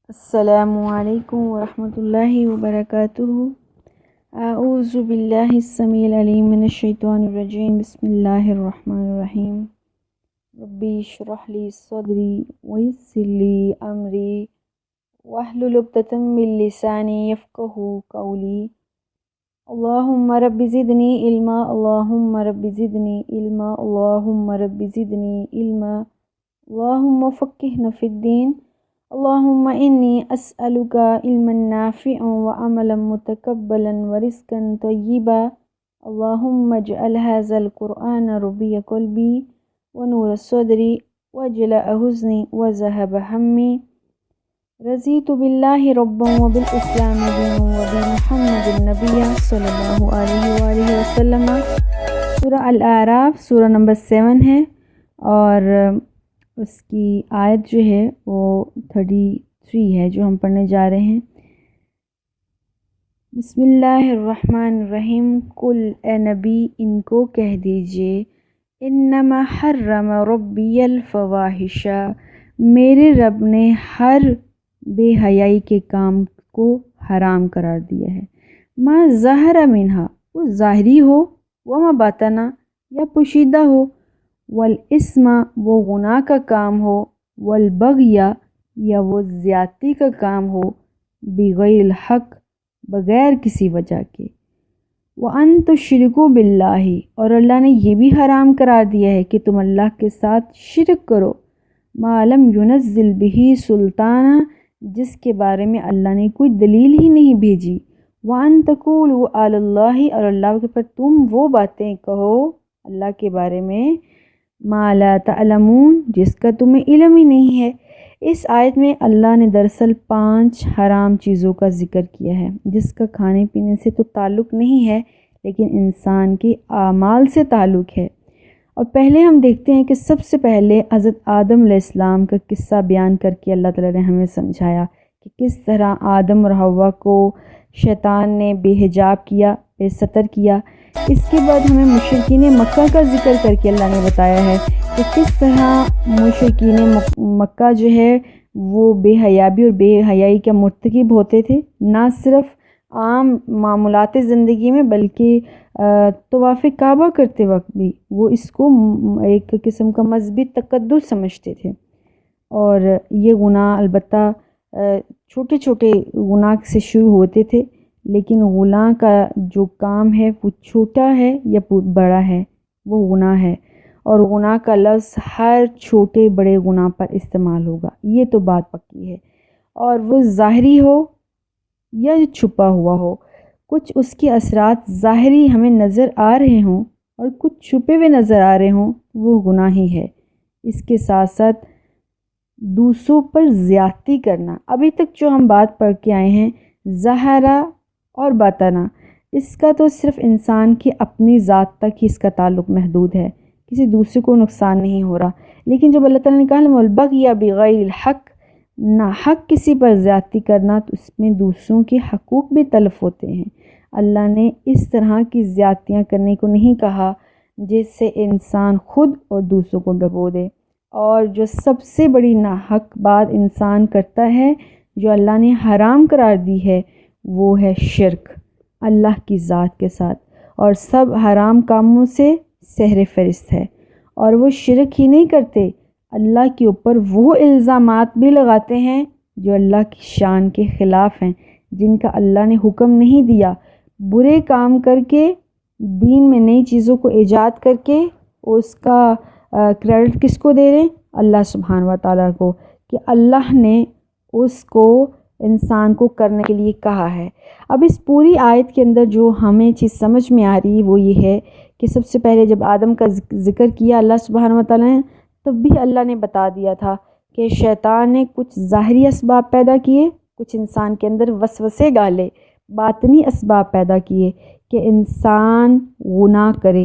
السلام علیکم ورحمۃ اللہ وبرکاتہ۔ اعوذ باللہ السمیع العلیم من الشیطان الرجیم، بسم اللہ الرحمن الرحیم۔ ربی اشرح لی صدری ویسر لی امری واحلل عقدۃ من لسانی یفقہوا قولی۔ اللہم رب زدنی علما، اللہم رب زدنی علما، اللہم رب زدنی علما، اللہم فقہنا فی الدین۔ اللہم انی اسألک علما نافعا وعملا متقبلا ورزقا طیبا۔ اللہم اجعل ھذا القرآن ربیع قلبی ونور صدری وجلاء حزنی وذھب ہمی۔ رضیت باللہ ربا وبالاسلام دینا وبمحمد نبیا صلی اللہ علیہ وآلہ وسلم۔ سورہ الاعراف سورہ نمبر 7 ہے اور اس کی آیت جو ہے وہ 33 ہے جو ہم پڑھنے جا رہے ہیں۔ بسم اللہ الرحمن الرحیم۔ قل اے نبی ان کو کہہ دیجئے، انما حرم ربی الفواحش، میرے رب نے ہر بے حیائی کے کام کو حرام قرار دیا ہے۔ ما ظہر منہا، وہ ظاہری ہو، وما باطنا یا پوشیدہ ہو، والاسم وہ گناہ کا کام ہو، والبغی یا وہ زیادتی کا کام ہو، بغیر الحق بغیر کسی وجہ کے، وَأَن تُشْرِكُوا بِاللَّهِ اور اللہ نے یہ بھی حرام قرار دیا ہے کہ تم اللہ کے ساتھ شرک کرو، مَا لَمْ يُنَزِّلْ بِهِ سُلْطَانًا جس کے بارے میں اللہ نے کوئی دلیل ہی نہیں بھیجی، وَأَن تَقُولُوا عَلَى اللَّهِ اور اللہ کے پر تم وہ باتیں کہو اللہ کے بارے میں، مَا لَا تَعْلَمُونَ جس کا تمہیں علم ہی نہیں ہے۔ اس آیت میں اللہ نے دراصل 5 حرام چیزوں کا ذکر کیا ہے جس کا کھانے پینے سے تو تعلق نہیں ہے لیکن انسان کے اعمال سے تعلق ہے۔ اور پہلے ہم دیکھتے ہیں کہ سب سے پہلے حضرت آدم علیہ السلام کا قصہ بیان کر کے اللہ تعالیٰ نے ہمیں سمجھایا کہ کس طرح آدم اور حوا کو شیطان نے بے حجاب کیا، بے ستر کیا۔ اس کے بعد ہمیں مشرکین مکہ کا ذکر کر کے اللہ نے بتایا ہے کہ کس طرح مشرکین مکہ جو ہے وہ بے حیابی اور بے حیائی کا مرتکب ہوتے تھے، نہ صرف عام معمولات زندگی میں بلکہ طواف کعبہ کرتے وقت بھی وہ اس کو ایک قسم کا مذہبی تقدس سمجھتے تھے۔ اور یہ گناہ البتہ چھوٹے چھوٹے گناہ سے شروع ہوتے تھے، لیکن گناہ کا جو کام ہے وہ چھوٹا ہے یا بڑا ہے وہ گناہ ہے، اور گناہ کا لفظ ہر چھوٹے بڑے گناہ پر استعمال ہوگا، یہ تو بات پکی ہے۔ اور وہ ظاہری ہو یا چھپا ہوا ہو، کچھ اس کے اثرات ظاہری ہمیں نظر آ رہے ہوں اور کچھ چھپے ہوئے نظر آ رہے ہوں، وہ گناہ ہی ہے۔ اس کے ساتھ ساتھ دوسروں پر زیادتی کرنا، ابھی تک جو ہم بات پڑھ کے آئے ہیں ظاہرہ اور باطنہ، اس کا تو صرف انسان کی اپنی ذات تک ہی اس کا تعلق محدود ہے، کسی دوسرے کو نقصان نہیں ہو رہا۔ لیکن جب اللہ تعالیٰ نے کہا والبغی بغیر الحق، نہ حق کسی پر زیادتی کرنا، تو اس میں دوسروں کے حقوق بھی تلف ہوتے ہیں۔ اللہ نے اس طرح کی زیادتیاں کرنے کو نہیں کہا جس سے انسان خود اور دوسروں کو ڈبو دے۔ اور جو سب سے بڑی ناحق بات انسان کرتا ہے جو اللہ نے حرام قرار دی ہے وہ ہے شرک اللہ کی ذات کے ساتھ، اور سب حرام کاموں سے سحر فہرست ہے۔ اور وہ شرک ہی نہیں کرتے، اللہ کے اوپر وہ الزامات بھی لگاتے ہیں جو اللہ کی شان کے خلاف ہیں، جن کا اللہ نے حکم نہیں دیا، برے کام کر کے دین میں نئی چیزوں کو ایجاد کر کے اس کا کریڈٹ کس کو دے رہے ہیں؟ اللہ سبحانہ و تعالیٰ کو، کہ اللہ نے اس کو انسان کو کرنے کے لیے کہا ہے۔ اب اس پوری آیت کے اندر جو ہمیں چیز سمجھ میں آ رہی وہ یہ ہے کہ سب سے پہلے جب آدم کا ذکر کیا اللہ سبحانہ و تعالیٰ نے، تب بھی اللہ نے بتا دیا تھا کہ شیطان نے کچھ ظاہری اسباب پیدا کیے، کچھ انسان کے اندر وسوسے ڈالے، باطنی اسباب پیدا کیے کہ انسان گناہ کرے،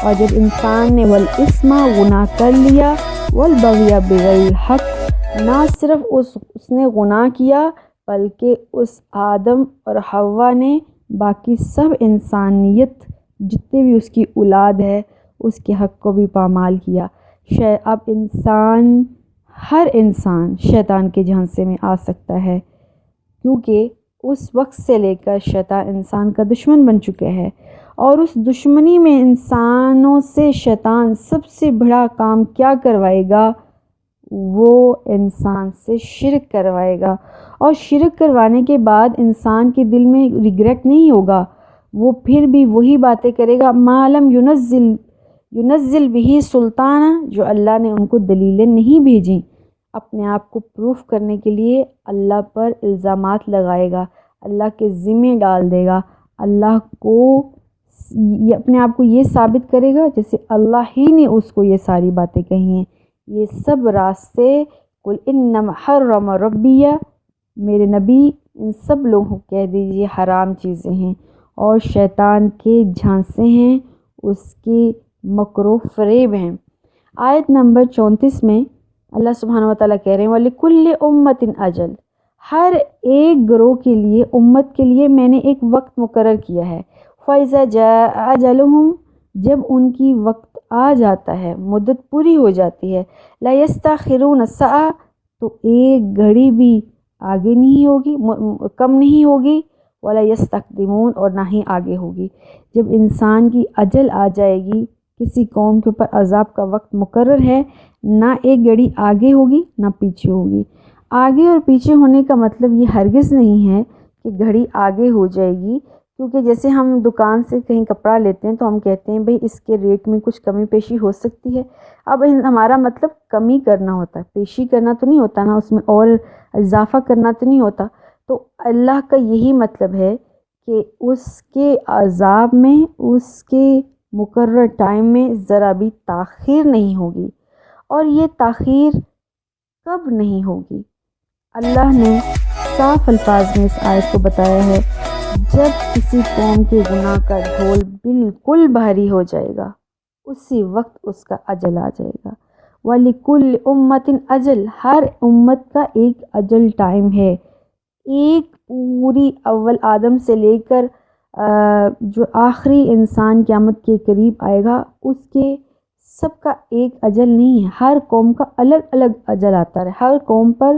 اور جب انسان نے والاسم گناہ کر لیا، والبغی بغیر الحق، نہ صرف اس نے گناہ کیا بلکہ اس آدم اور حوا نے باقی سب انسانیت جتنے بھی اس کی اولاد ہے اس کے حق کو بھی پامال کیا۔ اب انسان ہر انسان شیطان کے جھانسے میں آ سکتا ہے، کیونکہ اس وقت سے لے کر شیطان انسان کا دشمن بن چکا ہے، اور اس دشمنی میں انسانوں سے شیطان سب سے بڑا کام کیا کروائے گا؟ وہ انسان سے شرک کروائے گا، اور شرک کروانے کے بعد انسان کے دل میں ریگریٹ نہیں ہوگا، وہ پھر بھی وہی باتیں کرے گا ما لم ینزل بھی سلطانہ، جو اللہ نے ان کو دلیلیں نہیں بھیجیں، اپنے آپ کو پروف کرنے کے لیے اللہ پر الزامات لگائے گا، اللہ کے ذمہ ڈال دے گا، اللہ کو اپنے آپ کو یہ ثابت کرے گا جیسے اللہ ہی نے اس کو یہ ساری باتیں کہی ہیں۔ یہ سب راستے قل انما حرم ربی، میرے نبی ان سب لوگوں کو کہہ دیجئے حرام چیزیں ہیں اور شیطان کے جھانسے ہیں، اس کے مکر و فریب ہیں۔ آیت نمبر 34 میں اللہ سبحانہ وتعالیٰ کہہ رہے ہیں وَلِكُلِّ أُمَّةٍ أَجَلٌ، ہر ایک گروہ کے لیے، امت کے لیے میں نے ایک وقت مقرر کیا ہے۔ فَإِذَا جَاءَ أَجَلُهُمْ، جب ان کی وقت آ جاتا ہے، مدت پوری ہو جاتی ہے، لَا يَسْتَأْخِرُونَ سَاعَةً، تو ایک گھڑی بھی آگے نہیں ہوگی، کم نہیں ہوگی، وَلَا يَسْتَقْدِمُونَ، اور نہ ہی آگے ہوگی۔ جب انسان کی اجل آ جائے گی، کسی قوم کے اوپر عذاب کا وقت مقرر ہے، نہ ایک گھڑی آگے ہوگی نہ پیچھے ہوگی۔ آگے اور پیچھے ہونے کا مطلب یہ ہرگز نہیں ہے کہ گھڑی آگے ہو جائے گی، کیونکہ جیسے ہم دکان سے کہیں کپڑا لیتے ہیں تو ہم کہتے ہیں بھئی اس کے ریٹ میں کچھ کمی پیشی ہو سکتی ہے، اب ہمارا مطلب کمی کرنا ہوتا ہے، پیشی کرنا تو نہیں ہوتا نا، اس میں اور اضافہ کرنا تو نہیں ہوتا۔ تو اللہ کا یہی مطلب ہے کہ اس کے عذاب میں، اس کے مقرر ٹائم میں ذرا بھی تاخیر نہیں ہوگی، اور یہ تاخیر کب نہیں ہوگی؟ اللہ نے صاف الفاظ میں اس آیت کو بتایا ہے، جب کسی قوم کے گناہ کا ڈھول بالکل بھاری ہو جائے گا، اسی وقت اس کا اجل آ جائے گا۔ وَلِكُلِّ أُمَّةٍ أَجَلٌ، ہر امت کا ایک اجل ٹائم ہے، ایک پوری اول آدم سے لے کر جو آخری انسان قیامت کے قریب آئے گا، اس کے سب کا ایک اجل نہیں ہے، ہر قوم کا الگ الگ اجل آتا رہے، ہر قوم پر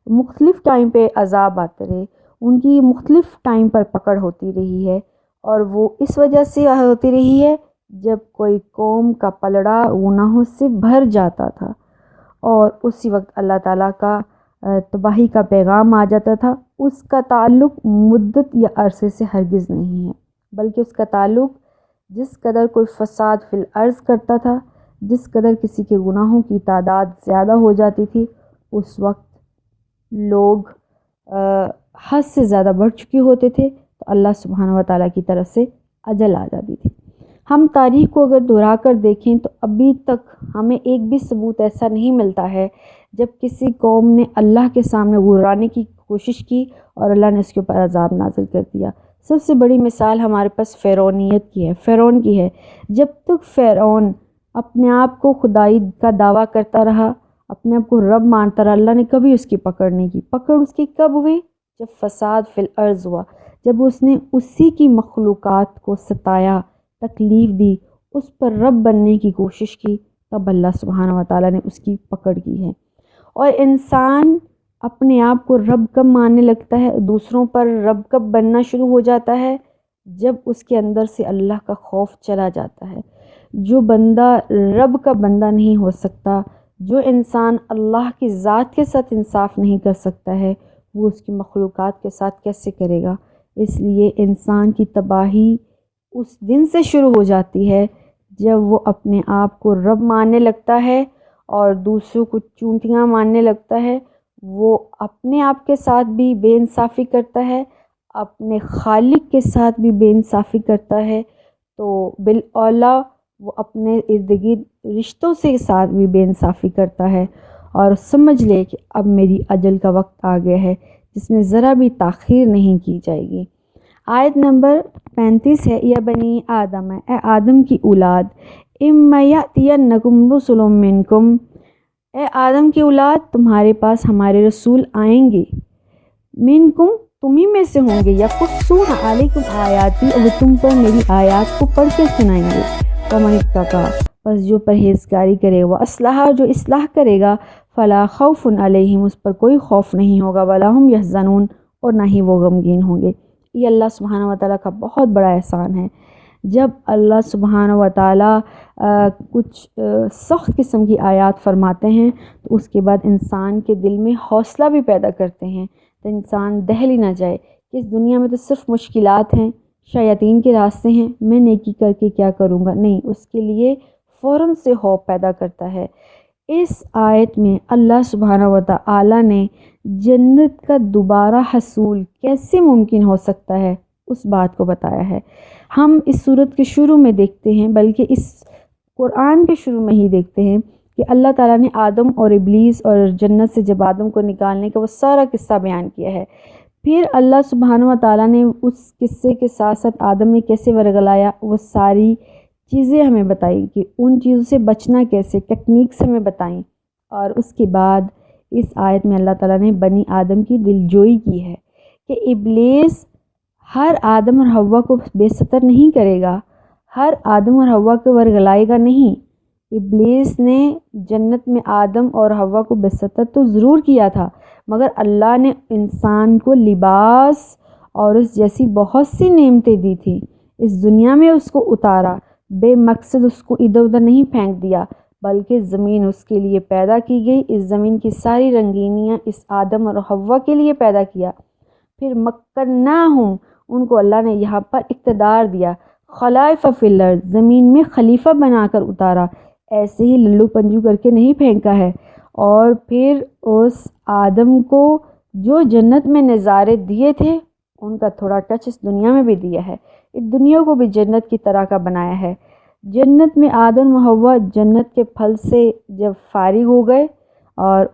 مختلف ٹائم پہ عذاب آتے رہے، ان کی مختلف ٹائم پر پکڑ ہوتی رہی ہے، اور وہ اس وجہ سے ہوتی رہی ہے جب کوئی قوم کا پلڑا گناہوں سے بھر جاتا تھا، اور اسی وقت اللہ تعالیٰ کا تباہی کا پیغام آ جاتا تھا۔ اس کا تعلق مدت یا عرصے سے ہرگز نہیں ہے، بلکہ اس کا تعلق جس قدر کوئی فساد فی الارض کرتا تھا، جس قدر کسی کے گناہوں کی تعداد زیادہ ہو جاتی تھی، اس وقت لوگ حد سے زیادہ بڑھ چکے ہوتے تھے، تو اللہ سبحانہ وتعالیٰ کی طرف سے اجل آ جاتی تھی۔ ہم تاریخ کو اگر دہرا کر دیکھیں تو ابھی تک ہمیں ایک بھی ثبوت ایسا نہیں ملتا ہے جب کسی قوم نے اللہ کے سامنے گرانے کی کوشش کی اور اللہ نے اس کے اوپر عذاب نازل کر دیا۔ سب سے بڑی مثال ہمارے پاس فرعونیت کی ہے، فرعون کی ہے۔ جب تک فرعون اپنے آپ کو خدائی کا دعویٰ کرتا رہا، اپنے آپ کو رب مانتا رہا، اللہ نے کبھی اس کی پکڑ نہیں کی۔ پکڑ اس کی کب ہوئی؟ جب فساد فی الارض ہوا، جب اس نے اسی کی مخلوقات کو ستایا، تکلیف دی، اس پر رب بننے کی کوشش کی، تب اللہ سبحانہ وتعالیٰ نے اس کی پکڑ کی ہے۔ اور انسان اپنے آپ کو رب کب ماننے لگتا ہے، دوسروں پر رب کب بننا شروع ہو جاتا ہے؟ جب اس کے اندر سے اللہ کا خوف چلا جاتا ہے۔ جو بندہ رب کا بندہ نہیں ہو سکتا، جو انسان اللہ کی ذات کے ساتھ انصاف نہیں کر سکتا ہے، وہ اس کی مخلوقات کے ساتھ کیسے کرے گا؟ اس لیے انسان کی تباہی اس دن سے شروع ہو جاتی ہے جب وہ اپنے آپ کو رب ماننے لگتا ہے اور دوسروں کو چونٹیاں ماننے لگتا ہے، وہ اپنے آپ کے ساتھ بھی بے انصافی کرتا ہے، اپنے خالق کے ساتھ بھی بے انصافی کرتا ہے، تو بالاولیٰ وہ اپنے ارد گرد رشتوں سے ساتھ بھی بے انصافی کرتا ہے، اور سمجھ لے کہ اب میری اجل کا وقت آ گیا ہے جس میں ذرا بھی تاخیر نہیں کی جائے گی۔ آیت نمبر 35 ہے، یا بنی آدم، اے آدم کی اولاد، اما یأتینکم رسل منکم، اے آدم کی اولاد تمہارے پاس ہمارے رسول آئیں گے، منکم تمہیں میں سے ہوں گے، یقصون علیکم آیاتی، اور تم پر میری آیات کو پڑھ کے سنائیں گے، ومن اتقی، پس جو پرہیزگاری کرے گا، اصلاح جو اصلاح کرے گا، فلا خوف علیہم، اس پر کوئی خوف نہیں ہوگا، ولا ہم یحزنون، اور نہ ہی وہ غمگین ہوں گے۔ یہ اللہ سبحانہ وتعالیٰ کا بہت بڑا احسان ہے۔ جب اللہ سبحانہ وتعالیٰ کچھ سخت قسم کی آیات فرماتے ہیں تو اس کے بعد انسان کے دل میں حوصلہ بھی پیدا کرتے ہیں، تو انسان دہل ہی نہ جائے کہ اس دنیا میں تو صرف مشکلات ہیں، شیاطین کے راستے ہیں، میں نیکی کر کے کیا کروں گا، نہیں، اس کے لیے فوراً سے خوف پیدا کرتا ہے۔ اس آیت میں اللہ سبحانہ وتعالیٰ نے جنت کا دوبارہ حصول کیسے ممکن ہو سکتا ہے اس بات کو بتایا ہے۔ ہم اس صورت کے شروع میں دیکھتے ہیں، بلکہ اس قرآن کے شروع میں ہی دیکھتے ہیں کہ اللہ تعالیٰ نے آدم اور ابلیس اور جنت سے جب آدم کو نکالنے کا وہ سارا قصہ بیان کیا ہے۔ پھر اللہ سبحانہ وتعالیٰ نے اس قصے کے ساتھ ساتھ آدم نے کیسے ورگلایا وہ ساری چیزیں ہمیں بتائیں کہ ان چیزوں سے بچنا کیسے، ٹیکنیکس ہمیں بتائیں، اور اس کے بعد اس آیت میں اللہ تعالیٰ نے بنی آدم کی دلجوئی کی ہے کہ ابلیس ہر آدم اور حوا کو بے ستر نہیں کرے گا، ہر آدم اور حوا کو ورگلائے گا نہیں۔ ابلیس نے جنت میں آدم اور حوا کو بے ستر تو ضرور کیا تھا، مگر اللہ نے انسان کو لباس اور اس جیسی بہت سی نعمتیں دی تھیں، اس دنیا میں اس کو اتارا، بے مقصد اس کو ادھر ادھر نہیں پھینک دیا، بلکہ زمین اس کے لیے پیدا کی گئی، اس زمین کی ساری رنگینیاں اس آدم اور حوا کے لیے پیدا کیا۔ پھر مکناہم، ان کو اللہ نے یہاں پر اقتدار دیا، خلائف فی الارض، زمین میں خلیفہ بنا کر اتارا، ایسے ہی للو پنجو کر کے نہیں پھینکا ہے۔ اور پھر اس آدم کو جو جنت میں نظارے دیے تھے ان کا تھوڑا ٹچ اس دنیا میں بھی دیا ہے، اس دنیا کو بھی جنت کی طرح کا بنایا ہے۔ جنت میں آدم و حوا جنت کے پھل سے جب فارغ ہو گئے اور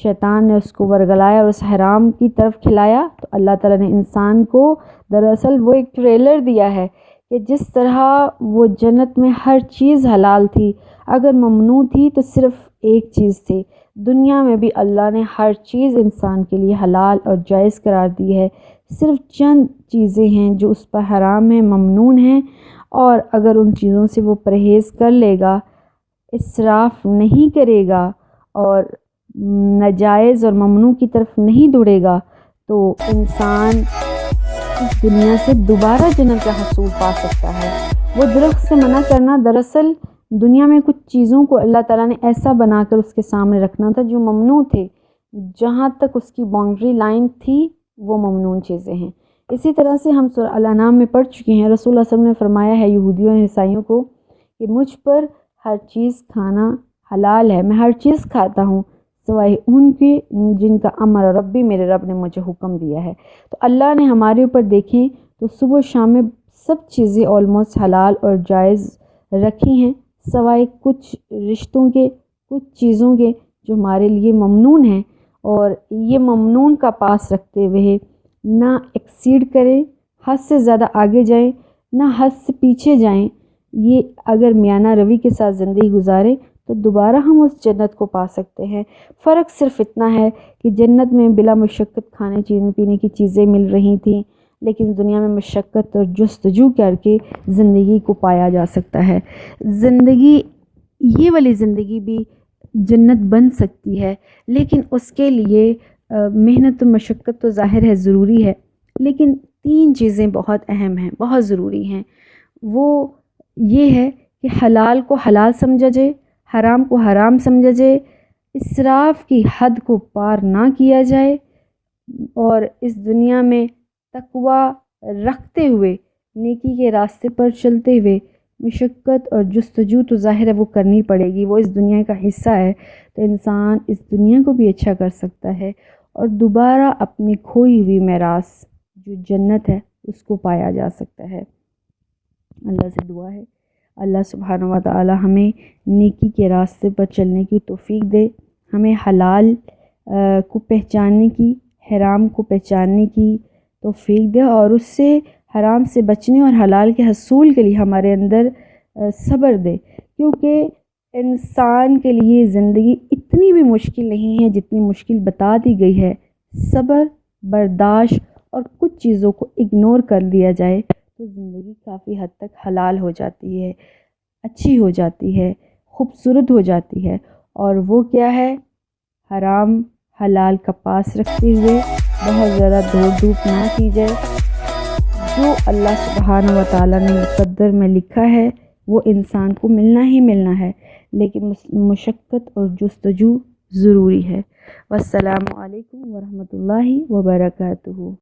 شیطان نے اس کو ورگلایا اور اس حرام کی طرف کھلایا، تو اللہ تعالیٰ نے انسان کو دراصل وہ ایک ٹریلر دیا ہے کہ جس طرح وہ جنت میں ہر چیز حلال تھی، اگر ممنوع تھی تو صرف ایک چیز تھی، دنیا میں بھی اللہ نے ہر چیز انسان کے لیے حلال اور جائز قرار دی ہے، صرف چند چیزیں ہیں جو اس پر حرام ہیں، ممنوع ہیں، اور اگر ان چیزوں سے وہ پرہیز کر لے گا، اسراف نہیں کرے گا اور ناجائز اور ممنوع کی طرف نہیں دوڑے گا، تو انسان اس دنیا سے دوبارہ جنت کا حصول پا سکتا ہے۔ وہ درخت سے منع کرنا دراصل دنیا میں کچھ چیزوں کو اللہ تعالیٰ نے ایسا بنا کر اس کے سامنے رکھنا تھا جو ممنوع تھے، جہاں تک اس کی باؤنڈری لائن تھی وہ ممنوع چیزیں ہیں۔ اسی طرح سے ہم سورہ الانعام میں پڑھ چکے ہیں، رسول اللہ صلی اللہ علیہ وسلم نے فرمایا ہے یہودیوں اور عیسائیوں کو کہ مجھ پر ہر چیز کھانا حلال ہے، میں ہر چیز کھاتا ہوں سوائے ان کے جن کا امر ربی، میرے رب نے مجھے حکم دیا ہے۔ تو اللہ نے ہمارے اوپر دیکھیں تو صبح و شام میں سب چیزیں آلموسٹ حلال اور جائز رکھی ہیں، سوائے کچھ رشتوں کے، کچھ چیزوں کے جو ہمارے لیے ممنوع ہیں، اور یہ ممنوع کا پاس رکھتے ہوئے نہ ایکسیڈ کریں، حد سے زیادہ آگے جائیں، نہ حد سے پیچھے جائیں۔ یہ اگر میانہ روی کے ساتھ زندگی گزاریں تو دوبارہ ہم اس جنت کو پا سکتے ہیں۔ فرق صرف اتنا ہے کہ جنت میں بلا مشقت کھانے پینے کی چیزیں مل رہی تھیں، لیکن دنیا میں مشقت اور جستجو کر کے زندگی کو پایا جا سکتا ہے۔ زندگی، یہ والی زندگی بھی جنت بن سکتی ہے، لیکن اس کے لیے محنت و مشقت تو ظاہر ہے ضروری ہے، لیکن 3 چیزیں بہت اہم ہیں، بہت ضروری ہیں۔ وہ یہ ہے کہ حلال کو حلال سمجھا جائے، حرام کو حرام سمجھا جائے، اسراف کی حد کو پار نہ کیا جائے، اور اس دنیا میں تقوی رکھتے ہوئے نیکی کے راستے پر چلتے ہوئے مشقت اور جستجو تو ظاہر ہے وہ کرنی پڑے گی، وہ اس دنیا کا حصہ ہے، تو انسان اس دنیا کو بھی اچھا کر سکتا ہے اور دوبارہ اپنی کھوئی ہوئی میراث جو جنت ہے اس کو پایا جا سکتا ہے۔ اللہ سے دعا ہے اللہ سبحانہ و تعالی ہمیں نیکی کے راستے پر چلنے کی توفیق دے، ہمیں حلال کو پہچاننے کی، حرام کو پہچاننے کی توفیق دے، اور اس سے حرام سے بچنے اور حلال کے حصول کے لیے ہمارے اندر صبر دے، کیونکہ انسان کے لیے زندگی اتنی بھی مشکل نہیں ہے جتنی مشکل بتا دی گئی ہے۔ صبر، برداشت اور کچھ چیزوں کو اگنور کر دیا جائے تو زندگی کافی حد تک حلال ہو جاتی ہے، اچھی ہو جاتی ہے، خوبصورت ہو جاتی ہے، اور وہ کیا ہے حرام حلال کا پاس رکھتے ہوئے بہت زیادہ دوڑ دھوپ نہ کی جائے۔ جو اللہ سبحانہ و تعالیٰ نے مقدر میں لکھا ہے وہ انسان کو ملنا ہی ملنا ہے، لیکن مشقت اور جستجو ضروری ہے۔ والسلام علیکم ورحمۃ اللہ وبرکاتہ۔